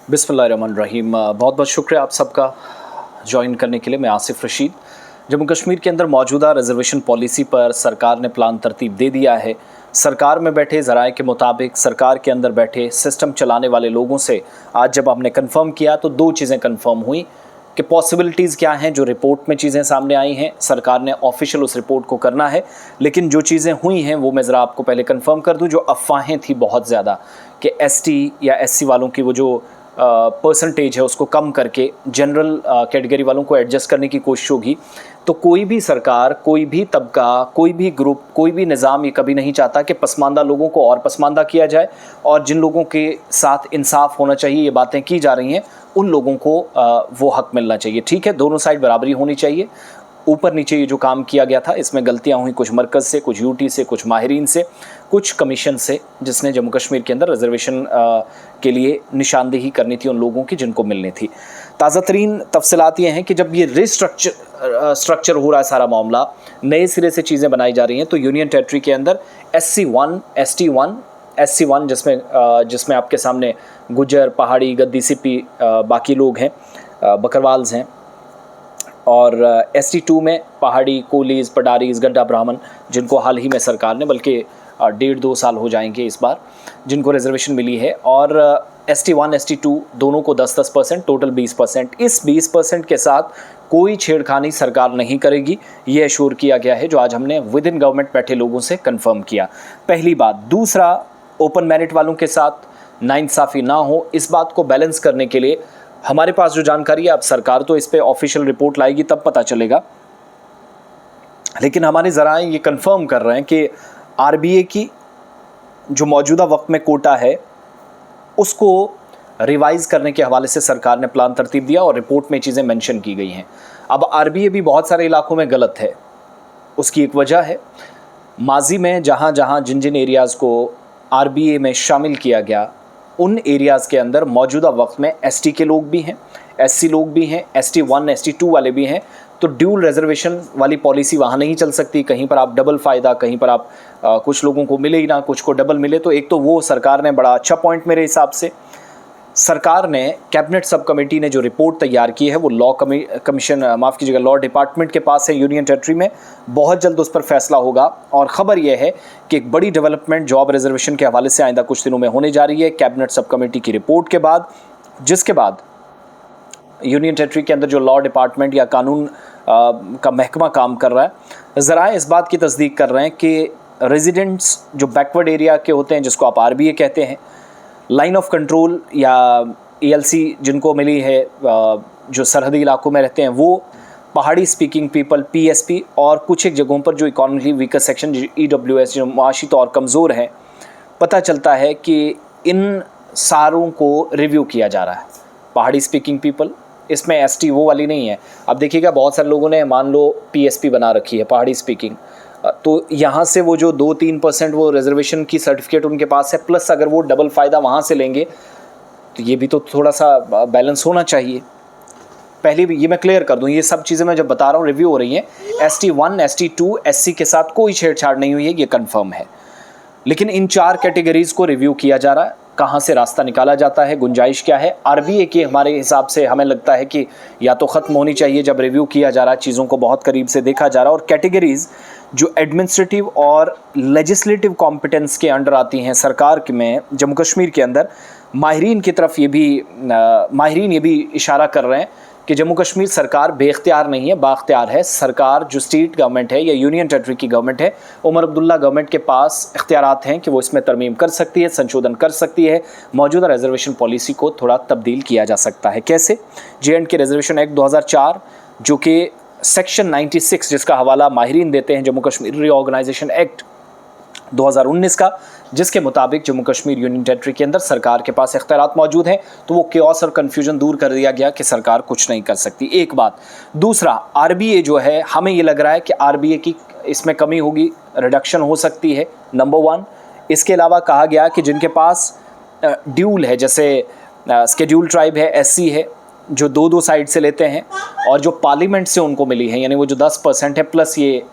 बिस्मिल्लाहिर्रहमानिर्रहीम। बहुत बहुत शुक्रिया आप सबका ज्वाइन करने के लिए। मैं आसिफ रशीद। जम्मू कश्मीर के अंदर मौजूदा रिजर्वेशन पॉलिसी पर सरकार ने प्लान तरतीब दे दिया है। सरकार में बैठे ज़राए के मुताबिक सरकार के अंदर बैठे सिस्टम चलाने वाले लोगों से आज जब हमने कंफर्म किया तो दो चीज़ें कंफर्म हुई कि पॉसिबिलिटीज़ क्या हैं। जो रिपोर्ट में चीज़ें सामने आई हैं, सरकार ने ऑफिशियल उस रिपोर्ट को करना है, लेकिन जो चीज़ें हुई हैं वो मैं ज़रा आपको पहले कंफर्म कर दूं। जो अफवाहें थी बहुत ज़्यादा कि एसटी या एससी वालों की वो जो परसेंटेज है उसको कम करके जनरल कैटेगरी वालों को एडजस्ट करने की कोशिश होगी, तो कोई भी सरकार, कोई भी तबका, कोई भी ग्रुप, कोई भी निज़ाम ये कभी नहीं चाहता कि पसमानदा लोगों को और पसमानदा किया जाए, और जिन लोगों के साथ इंसाफ होना चाहिए ये बातें की जा रही हैं उन लोगों को वो हक मिलना चाहिए। ठीक है, दोनों साइड बराबरी होनी चाहिए। ऊपर नीचे ये जो काम किया गया था इसमें गलतियां हुई, कुछ मरकज़ से, कुछ यूटी से, कुछ माहिरीन से, कुछ कमीशन से, जिसने जम्मू कश्मीर के अंदर रिजर्वेशन के लिए निशानदेही करनी थी उन लोगों की जिनको मिलनी थी। ताज़ा तरीन तफसीलात ये हैं कि जब ये स्ट्रक्चर हो रहा है सारा मामला, नए सिरे से चीज़ें बनाई जा रही हैं, तो यूनियन टेरिटरी के अंदर SC1, ST1, SC1 जिसमें आपके सामने गुजर, पहाड़ी, गद्दी, सिप्पी, बाकी लोग हैं, बकरवाल्स हैं, और ST2 में पहाड़ी, कोलीज, पडारीज, गड्ढा ब्राह्मण, जिनको हाल ही में सरकार ने, बल्कि 1.5-2 साल हो जाएंगे इस बार, जिनको रिजर्वेशन मिली है, और ST1, ST2 दोनों को 10-10%, टोटल 20%। इस 20% के साथ कोई छेड़खानी सरकार नहीं करेगी, ये एश्योर किया गया है, जो आज हमने विद इन गवर्नमेंट बैठे लोगों से कंफर्म किया। पहली बात। दूसरा, ओपन मेरिट वालों के साथ नाइंसाफ़ी ना हो, इस बात को बैलेंस करने के लिए हमारे पास जो जानकारी है, अब सरकार तो इस पे ऑफिशियल रिपोर्ट लाएगी तब पता चलेगा, लेकिन हमारे ज़राए ये कंफर्म कर रहे हैं कि आरबीए की जो मौजूदा वक्त में कोटा है उसको रिवाइज करने के हवाले से सरकार ने प्लान तरतीब दिया और रिपोर्ट में चीज़ें मेंशन की गई हैं। अब आरबीए भी बहुत सारे इलाकों में गलत है, उसकी एक वजह है, माजी में जहाँ जहाँ जिन जिन एरियाज़ को आरबीए में शामिल किया गया उन एरियाज़ के अंदर मौजूदा वक्त में एसटी के लोग भी हैं, एससी लोग भी हैं, ST1, ST2 वाले भी हैं, तो ड्यूल रिजर्वेशन वाली पॉलिसी वहाँ नहीं चल सकती। कहीं पर आप डबल फ़ायदा, कहीं पर आप कुछ लोगों को मिले ही ना, कुछ को डबल मिले। तो एक तो वो सरकार ने बड़ा अच्छा पॉइंट, मेरे हिसाब से सरकार ने, कैबिनेट सब कमेटी ने जो रिपोर्ट तैयार की है वो लॉ कमीशन, माफ़ कीजिएगा, लॉ डिपार्टमेंट के पास है यूनियन टेरिटरी में। बहुत जल्द उस पर फैसला होगा, और ख़बर यह है कि एक बड़ी डेवलपमेंट जॉब रिजर्वेशन के हवाले से आइंदा कुछ दिनों में होने जा रही है, कैबिनेट सब कमेटी की रिपोर्ट के बाद, जिसके बाद यूनियन टेरिटरी के अंदर जो लॉ डिपार्टमेंट या कानून का महकमा काम कर रहा है, ज़रा इस बात की तस्दीक कर रहे हैं कि रेजिडेंट्स जो बैकवर्ड एरिया के होते हैं, जिसको आप आरबीए कहते हैं, लाइन ऑफ कंट्रोल या ELC जिनको मिली है, जो सरहदी इलाकों में रहते हैं, वो पहाड़ी स्पीकिंग पीपल, PSP, और कुछ एक जगहों पर जो इकॉनॉमिकली वीकर सेक्शन, EWS, जो माशी तौर कमज़ोर हैं, पता चलता है कि इन सारों को रिव्यू किया जा रहा है। पहाड़ी स्पीकिंग पीपल, इसमें ST वो वाली नहीं है। अब देखिएगा, बहुत सारे लोगों ने मान लो PSP बना रखी है, पहाड़ी स्पीकिंग, तो यहाँ से वो जो 2-3% वो रिजर्वेशन की सर्टिफिकेट उनके पास है, प्लस अगर वो डबल फ़ायदा वहाँ से लेंगे, तो ये भी तो थोड़ा सा बैलेंस होना चाहिए। पहले भी ये मैं क्लियर कर दूँ, ये सब चीज़ें मैं जब बता रहा हूँ रिव्यू हो रही हैं, ST1, ST2, SC के साथ कोई छेड़छाड़ नहीं हुई है, ये कंफर्म है। लेकिन इन 4 कैटेगरीज़ को रिव्यू किया जा रहा है, कहाँ से रास्ता निकाला जाता है, गुंजाइश क्या है। आरबीए के हमारे हिसाब से हमें लगता है कि या तो ख़त्म होनी चाहिए, जब रिव्यू किया जा रहा है, चीज़ों को बहुत करीब से देखा जा रहा है, और कैटेगरीज़ जो एडमिनिस्ट्रेटिव और लेजिस्लेटिव कॉम्पिटेंस के अंडर आती हैं सरकार में जम्मू कश्मीर के अंदर, माहिरीन की तरफ माहिरीन ये भी इशारा कर रहे हैं कि जम्मू कश्मीर सरकार बेख्तियार नहीं है, बाख्तियार है। सरकार जो स्टेट गवर्नमेंट है या यूनियन टेरिटरी की गवर्नमेंट है, उमर अब्दुल्ला गवर्नमेंट के पास इख्तियारात हैं कि वो इसमें तरमीम कर सकती है, संशोधन कर सकती है, मौजूदा रिजर्वेशन पॉलिसी को थोड़ा तब्दील किया जा सकता है। कैसे? JNK रिजर्वेशन एक्ट 2004, जो कि सेक्शन 96, जिसका हवाला माहिरीन देते हैं जम्मू कश्मीर रीऑर्गेनाइजेशन एक्ट 2019 का, जिसके मुताबिक जम्मू कश्मीर यूनियन टेरिटरी के अंदर सरकार के पास इख्तियारात मौजूद हैं, तो वो केओस और कन्फ्यूजन दूर कर दिया गया कि सरकार कुछ नहीं कर सकती। एक बात। दूसरा, आरबीए जो है, हमें ये लग रहा है कि आरबीए की इसमें कमी होगी, रिडक्शन हो सकती है, नंबर 1। इसके अलावा कहा गया कि जिनके पास ड्यूल है, जैसे स्केड्यूल ट्राइब है, SC है, जो 2-2 साइड से लेते हैं, और जो पार्लियामेंट से उनको मिली है, यानी वो जो 10% है, प्लस ये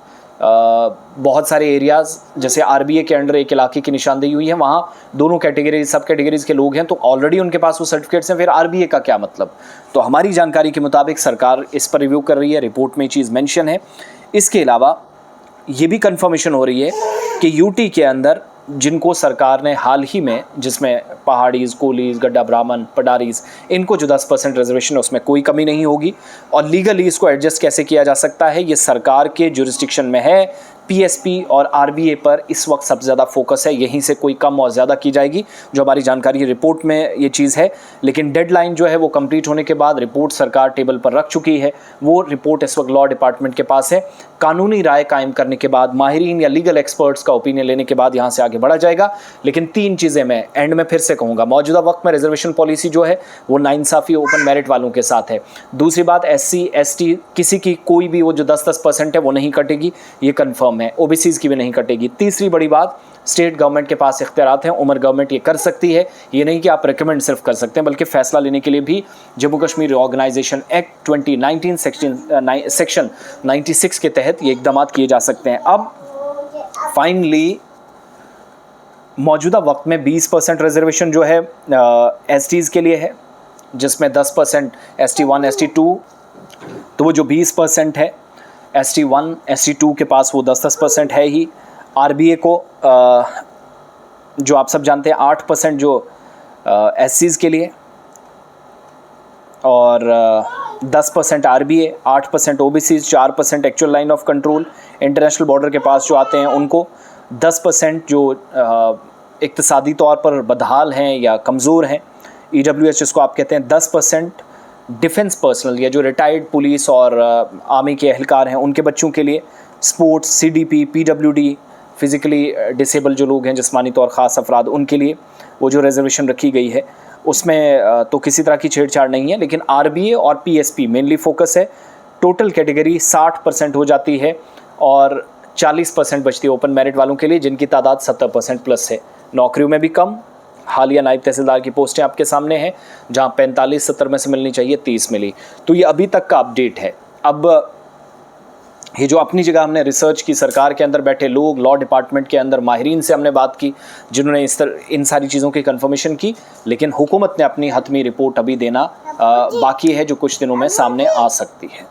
बहुत सारे एरियाज़ जैसे आरबीए के अंडर एक इलाके की निशानदेही हुई है, वहाँ दोनों कैटेगरी सब कैटेगरीज के लोग हैं, तो ऑलरेडी उनके पास वो सर्टिफिकेट्स हैं, फिर आरबीए का क्या मतलब। तो हमारी जानकारी के मुताबिक सरकार इस पर रिव्यू कर रही है, रिपोर्ट में ये चीज़ मेंशन है। इसके अलावा ये भी कंफर्मेशन हो रही है कि यूटी के अंदर जिनको सरकार ने हाल ही में, जिसमें पहाड़ीज़, कोलीज़, गड्ढा ब्राह्मण, पडारीज़, इनको जो 10% रिजर्वेशन है उसमें कोई कमी नहीं होगी। और लीगली इसको एडजस्ट कैसे किया जा सकता है, ये सरकार के जुरिस्डिक्शन में है। पीएसपी और आरबीए पर इस वक्त सबसे ज़्यादा फोकस है, यहीं से कोई कम और ज़्यादा की जाएगी, जो हमारी जानकारी रिपोर्ट में ये चीज़ है। लेकिन डेडलाइन जो है वो कंप्लीट होने के बाद रिपोर्ट सरकार टेबल पर रख चुकी है, वो रिपोर्ट इस वक्त लॉ डिपार्टमेंट के पास है। कानूनी राय कायम करने के बाद, माहिरीन या लीगल एक्सपर्ट्स का ओपिनियन लेने के बाद यहाँ से आगे बढ़ा जाएगा। लेकिन 3 चीज़ें मैं एंड में फिर से कहूँगा। मौजूदा वक्त में रिजर्वेशन पॉलिसी जो है वो नाइंसाफ़ी ओपन मेरिट वालों के साथ है। दूसरी बात, एससी एसटी किसी की कोई भी वो जो 10% है वो नहीं कटेगी, ये कन्फर्म है। ओबीसीज़ की भी नहीं कटेगी। तीसरी बड़ी बात, स्टेट गवर्नमेंट के पास इख्तियारात हैं, उमर गवर्नमेंट ये कर सकती है। ये नहीं कि आप रिकमेंड सिर्फ कर सकते हैं, बल्कि फ़ैसला लेने के लिए भी Jammu Kashmir reorganisation act 2019 section 96 के तहत ये इक़दाम किए जा सकते हैं। अब फाइनली मौजूदा वक्त में 20% रिजर्वेशन जो है एसटीज़ के लिए है, जिसमें 10% ST1 ST2, तो वो जो 20% है ST1 ST2 के पास वो 10% है ही। आरबीए को जो आप सब जानते हैं 8% जो एससीज़ के लिए, और 10% RBA, 8% ओबीसीज़, 4% actual line of control international border के पास जो आते हैं उनको, 10% जो इक्तिसादी तौर पर बदहाल हैं या कमज़ोर हैं, EWS जिसको आप कहते हैं, 10% डिफेंस पर्सनल या जो रिटायर्ड पुलिस और आर्मी के एहलकार हैं उनके बच्चों के लिए, sports, CDP, PWD, physically disable जो लोग हैं, जिस्मानी तौर ख़ास अफराद, उनके लिए वो जो रिजर्वेशन रखी गई है उसमें तो किसी तरह की छेड़छाड़ नहीं है। लेकिन आरबीए और पीएसपी मेनली फोकस है। टोटल कैटेगरी 60% हो जाती है और 40% बचती है ओपन मेरिट वालों के लिए, जिनकी तादाद 70% प्लस है। नौकरियों में भी कम, हालिया नायब तहसीलदार की पोस्टें आपके सामने हैं, जहां 45-70 में से मिलनी चाहिए 30 मिली। तो ये अभी तक का अपडेट है। अब ये जो अपनी जगह हमने रिसर्च की, सरकार के अंदर बैठे लोग, लॉ डिपार्टमेंट के अंदर माहिरीन से हमने बात की, जिन्होंने इन सारी चीज़ों की कंफर्मेशन की, लेकिन हुकूमत ने अपनी हतमी रिपोर्ट अभी देना बाकी है, जो कुछ दिनों में सामने आ सकती है।